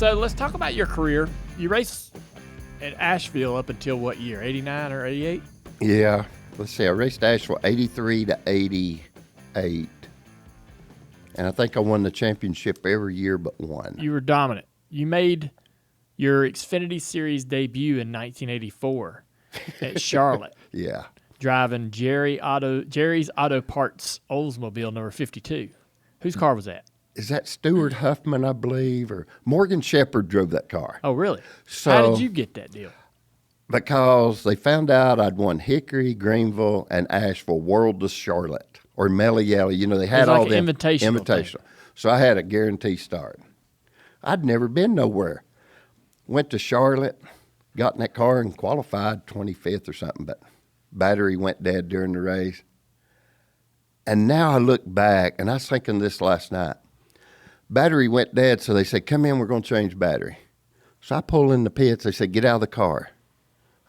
So let's talk about your career. You raced at Asheville up until what year? 89 or 88? Yeah. Let's see. I raced Asheville 83 to 88. And I think I won the championship every year but one. You were dominant. You made your Xfinity Series debut in 1984 at Charlotte. Yeah. Driving Jerry's Auto Parts Oldsmobile number 52. Whose car was that? Is that Stuart Huffman, I believe, or Morgan Shepherd drove that car. Oh, really? So, how did you get that deal? Because they found out I'd won Hickory, Greenville, and Asheville, World to Charlotte, or Melly Yelly. You know, they had all them invitational. So I had a guarantee start. I'd never been nowhere. Went to Charlotte, got in that car and qualified 25th or something, but battery went dead during the race. And now I look back, and I was thinking this last night. Battery went dead, so they said, come in, we're going to change battery. So I pull in the pits. They said, get out of the car.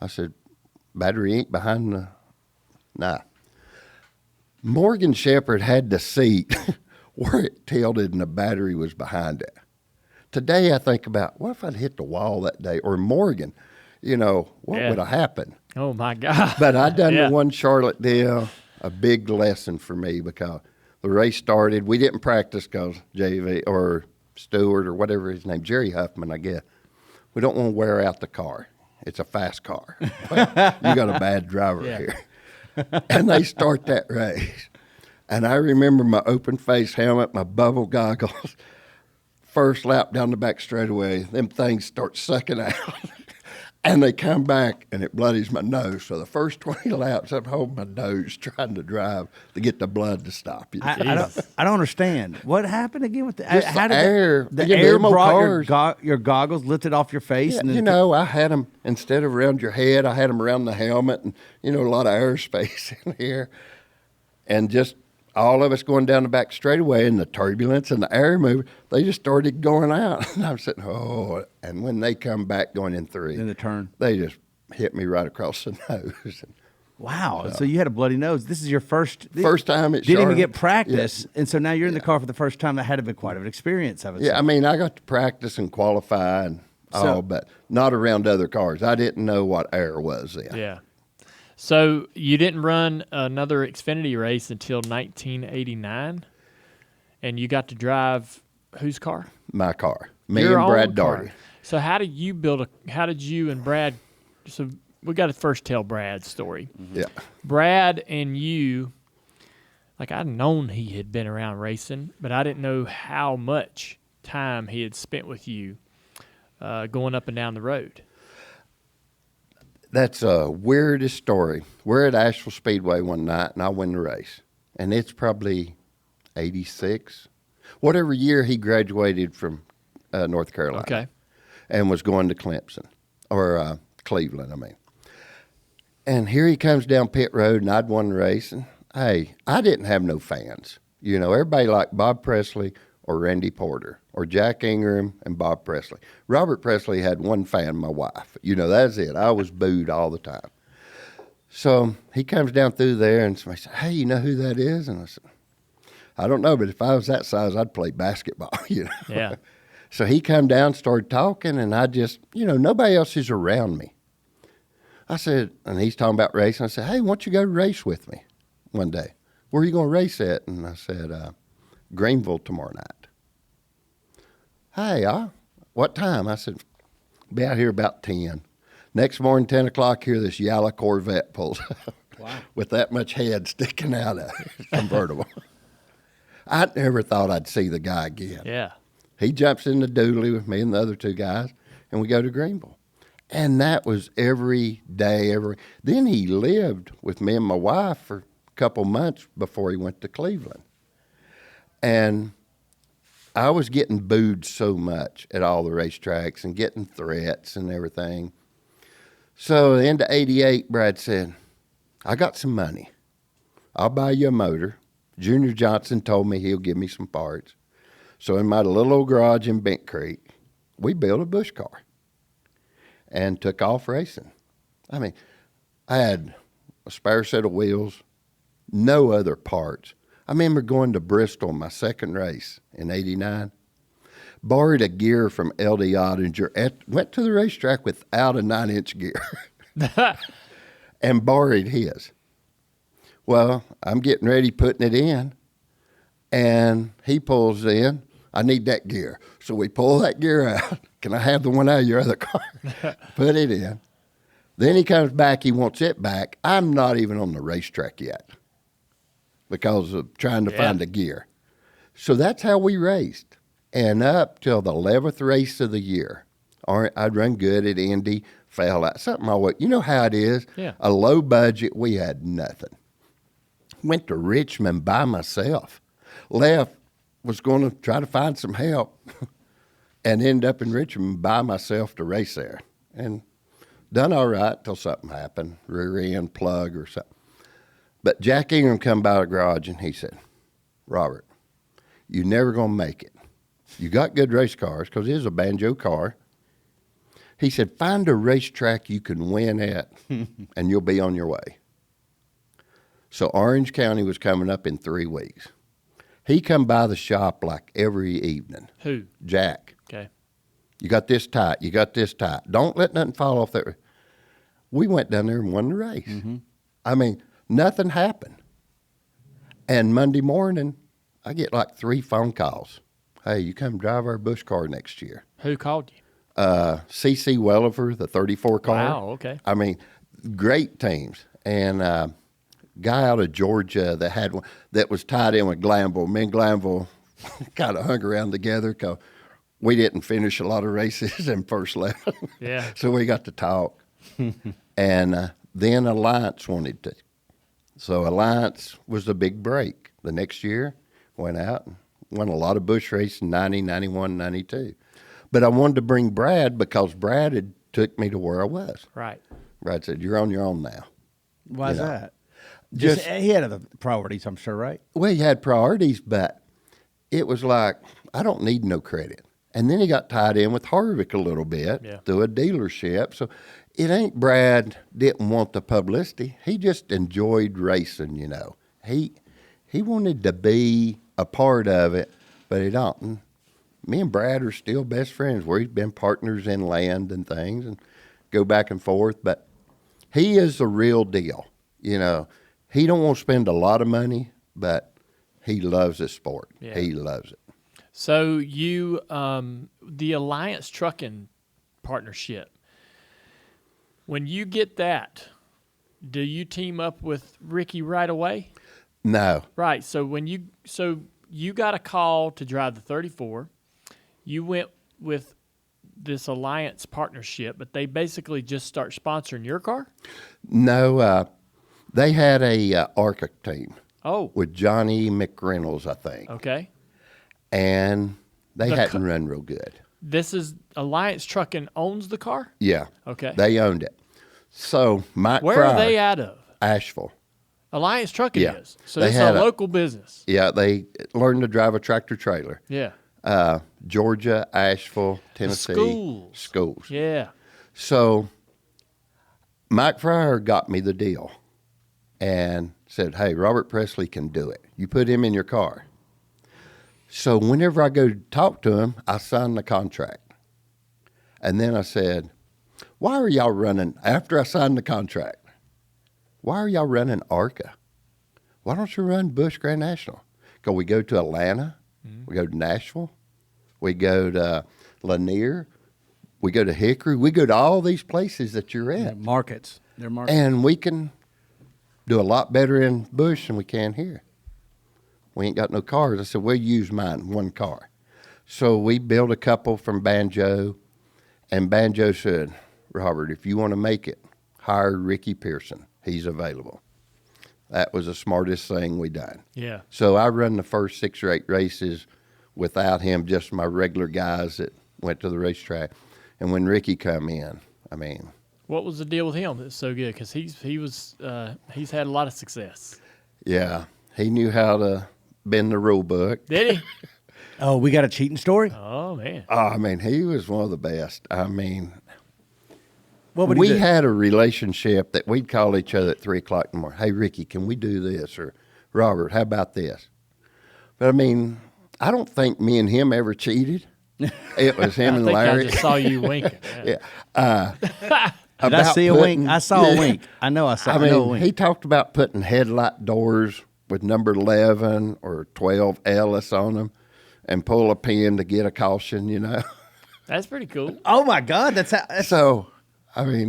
I said, battery ain't behind the... Nah. Morgan Shepherd had the seat where it tilted and the battery was behind it. Today I think about, what if I'd hit the wall that day? Or Morgan, you know, what would have happened? Oh, my God. But I done the one Charlotte deal, a big lesson for me because the race started. We didn't practice because JV or Stewart or whatever his name, Jerry Huffman, I guess. We don't want to wear out the car. It's a fast car. You got a bad driver here. And they start that race. And I remember my open face helmet, my bubble goggles, first lap down the back straightaway, them things start sucking out. And they come back, and it bloodies my nose. So the first 20 laps, I'm holding my nose, trying to drive to get the blood to stop. I don't understand. What happened again with the air? The air brought your goggles, lifted off your face? Yeah, and you know, I had them, instead of around your head, I had them around the helmet, and, you know, a lot of airspace in here. And just all of us going down the back straightaway, and the turbulence and the air moving, they just started going out. And I'm sitting, oh, and when they come back going in three, in the turn, they just hit me right across the nose. Wow. So you had a bloody nose. This is your first time at Charlotte. Didn't even get practice. Yeah. And so now you're in the car for the first time. That had to be quite an experience, I would say. Yeah, I mean, I got to practice and qualify and all, but not around other cars. I didn't know what air was then. Yeah. So you didn't run another Xfinity race until 1989, and you got to drive whose car? My car. Me Your and Brad own Daugherty. car. So how did you and Brad? So we got to first tell Brad's story. Mm-hmm. Yeah. Brad and you, like I'd known he had been around racing, but I didn't know how much time he had spent with you going up and down the road. That's a weirdest story. We're at Asheville Speedway one night, and I win the race. And it's probably 86. Whatever year he graduated from North Carolina. Okay. And was going to Clemson, or Cleveland, I mean. And here he comes down pit road, and I'd won the race. And, hey, I didn't have no fans. You know, everybody liked Bob Pressley or Randy Porter or Jack Ingram and Bob Pressley. Robert Pressley had one fan, my wife. You know, that's it. I was booed all the time. So he comes down through there, and somebody said, hey, you know who that is? And I said, I don't know, but if I was that size, I'd play basketball, you know. Yeah. So he come down, started talking, and I just, you know, nobody else is around me. I said, and he's talking about racing. I said, hey, why don't you go race with me one day? Where are you going to race at? And I said, Greenville tomorrow night. Hey, what time? I said, be out here about 10. Next morning, 10 o'clock, here this yellow Corvette pulls up. Wow. With that much head sticking out of it, convertible. I never thought I'd see the guy again. Yeah. He jumps in the doodly with me and the other two guys, and we go to Greenville. And that was every day, Then he lived with me and my wife for a couple months before he went to Cleveland. And I was getting booed so much at all the racetracks and getting threats and everything. So at the end of 88, Brad said, I got some money. I'll buy you a motor. Junior Johnson told me he'll give me some parts. So in my little old garage in Bent Creek, we built a bush car and took off racing. I mean, I had a spare set of wheels, no other parts. I remember going to Bristol, my second race in 89, borrowed a gear from L.D. Ottinger, went to the racetrack without a 9-inch gear and borrowed his. Well, I'm getting ready putting it in, and he pulls in, I need that gear. So we pull that gear out. Can I have the one out of your other car? Put it in. Then he comes back, he wants it back. I'm not even on the racetrack yet because of trying to find the gear. So that's how we raced. And up till the 11th race of the year, I'd run good at Indy, fell out. Something always, you know how it is? Yeah. A low budget, we had nothing. Went to Richmond by myself. Left, was going to try to find some help, and ended up in Richmond by myself to race there. And done all right till something happened, rear end plug or something. But Jack Ingram come by the garage and he said, Robert, you're never going to make it. You got good race cars, because it was a banjo car. He said, find a racetrack you can win at, and you'll be on your way. So Orange County was coming up in 3 weeks. He come by the shop like every evening. Who? Jack. Okay. You got this tight. You got this tight. Don't let nothing fall off there. We went down there and won the race. Mm-hmm. I mean, nothing happened. And Monday morning, I get like 3 phone calls. Hey, you come drive our Busch car next year. Who called you? C.C. Welliver, the 34 car. Wow, okay. I mean, great teams. And guy out of Georgia that had one that was tied in with Glanville. Me and Glanville kind of hung around together because we didn't finish a lot of races in first level. Yeah. So we got to talk. And then Alliance wanted to. So Alliance was the big break. The next year, went out and won a lot of Busch races in 90, 91, 92. But I wanted to bring Brad because Brad had took me to where I was. Right. Brad said, you're on your own now. Why is that? Just he had other priorities, I'm sure, right? Well, he had priorities, but it was like, I don't need no credit. And then he got tied in with Harvick a little bit through a dealership. So it ain't Brad didn't want the publicity. He just enjoyed racing, you know. He wanted to be a part of it, but he don't. Me and Brad are still best friends. We've been partners in land and things and go back and forth. But he is the real deal, you know. He don't want to spend a lot of money, but he loves this sport. Yeah. He loves it. So you, the Alliance Trucking Partnership, when you get that, do you team up with Ricky right away? No. Right. So you got a call to drive the 34. You went with this Alliance partnership, but they basically just start sponsoring your car? No. They had a ARCA team. Oh. With Johnny McReynolds, I think. Okay. And they hadn't run real good. This is Alliance Trucking owns the car? Yeah. Okay. They owned it. So Mike Where Fryer, are they out of? Asheville. Alliance Trucking is. So they it's a local business. Yeah, they learned to drive a tractor trailer. Yeah. Georgia, Asheville, Tennessee. Schools. Yeah. So Mike Fryer got me the deal and said, hey, Robert Pressley can do it. You put him in your car. So whenever I go to talk to him, I sign the contract. And then I said, why are y'all running, after I signed the contract, why are y'all running ARCA? Why don't you run Busch Grand National? Because we go to Atlanta, we go to Nashville, we go to Lanier, we go to Hickory, we go to all these places that you're at. Yeah, markets. They're markets. And we can do a lot better in Busch than we can here. We ain't got no cars. I said, we'll use mine, one car. So we built a couple from Banjo, and Banjo said, Robert, if you want to make it, hire Ricky Pearson. He's available. That was the smartest thing we done. Yeah. So I run the first 6 or 8 races without him, just my regular guys that went to the racetrack. And when Ricky come in, I mean. What was the deal with him that's so good? Because he's had a lot of success. Yeah. He knew how to bend the rule book. Did he? Oh, we got a cheating story? Oh, man. I mean, he was one of the best. I mean, what would we he do? had a relationship that we'd call each other at 3 o'clock in the morning. Hey, Ricky, can we do this? Or, Robert, how about this? But, I mean, I don't think me and him ever cheated. It was him I and think I Larry. just saw you winking. Yeah. Did I see a wink? I saw a wink. I know I saw I I know a mean, wink. he talked about putting headlight doors with number 11 or 12 Ellis on them and pull a pin to get a caution, you know. That's pretty cool. Oh my God, that's So, I mean,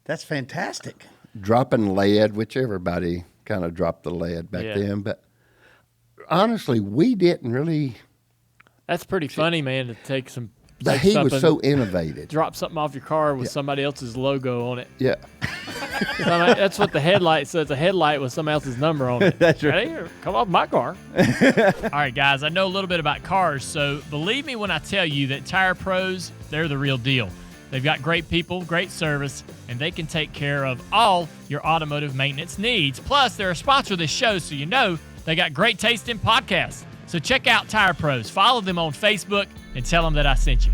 that's fantastic. dropping lead, which everybody kind of dropped the lead back Yeah. then. But honestly, we didn't really. That's pretty funny, man, to take some. But take he was something, so innovative. drop something off your car with somebody else's logo on it. Yeah. That's what the headlight says. A headlight with somebody else's number on it. That's right. Hey, come off my car. All right, guys, I know a little bit about cars, so believe me when I tell you that Tire Pros, they're the real deal. They've got great people, great service, and they can take care of all your automotive maintenance needs. Plus, they're a sponsor of this show, so you know they got great taste in podcasts. So check out Tire Pros. Follow them on Facebook and tell them that I sent you.